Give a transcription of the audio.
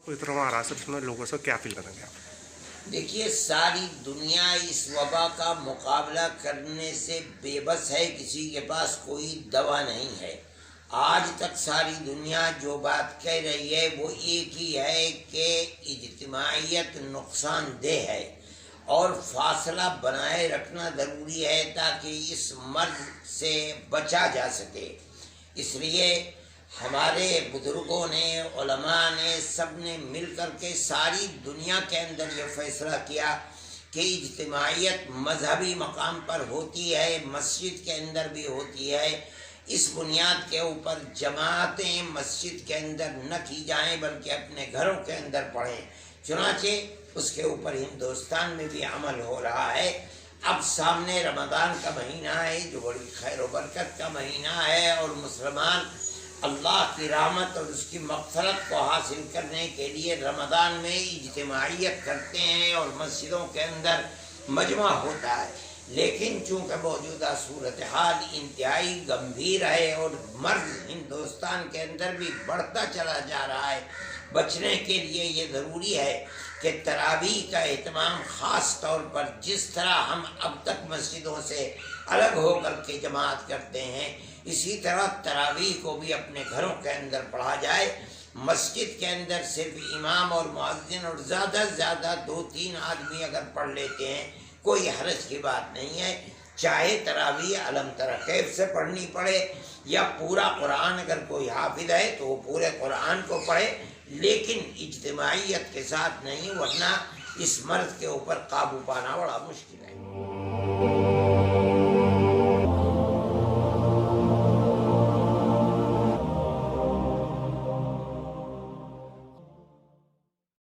कोई इतना आ रहा है, इसमें लोगों से क्या फील करेंगे आप? देखिए, सारी दुनिया इस वबा का मुकाबला करने से बेबस है, किसी के पास कोई दवा नहीं है। आज तक सारी दुनिया जो बात कह रही है वो एक ही है कि इज्तिमाइयत नुकसानदेह है और फासला बनाए रखना ज़रूरी है ताकि इस मर्ज से बचा जा सके। इसलिए हमारे बुजुर्गों ने, उलमा ने, सब ने मिल कर के सारी दुनिया के अंदर ये फैसला किया कि इज्तिमाइयत मजहबी मकाम पर होती है, मस्जिद के अंदर भी होती है। इस बुनियाद के ऊपर जमातें मस्जिद के अंदर न की जाएं बल्कि अपने घरों के अंदर पढ़ें। चुनाचे उसके ऊपर हिंदुस्तान में भी अमल हो रहा है। अब सामने रमज़ान का महीना है जो बड़ी खैर व बरकत का महीना है और मुसलमान अल्लाह की रहमत और उसकी मग़फ़िरत को हासिल करने के लिए रमज़ान में इज्तिमाइयत करते हैं और मस्जिदों के अंदर मजमा होता है। लेकिन चूँकि मौजूदा सूरत हाल इंतहाई गंभीर है और मर्ज हिंदुस्तान के अंदर भी बढ़ता चला जा रहा है, बचने के लिए ये ज़रूरी है कि तरावीह का एहतमाम ख़ास तौर पर जिस तरह हम अब तक मस्जिदों से अलग होकर के जमात करते हैं, इसी तरह तरावीह को भी अपने घरों के अंदर पढ़ा जाए। मस्जिद के अंदर सिर्फ इमाम और मुअज्जिन और ज़्यादा से ज़्यादा 2-3 आदमी अगर पढ़ लेते हैं कोई हरज की बात नहीं है। चाहे तरावीह अलम तरा कैफ से पढ़नी पड़े या पूरा कुरान अगर कोई हाफिज है तो वो पूरे कुरान को पढ़े, लेकिन इज्तिमाइयत के साथ नहीं, वरना इस मर्ज के ऊपर काबू पाना बड़ा मुश्किल है।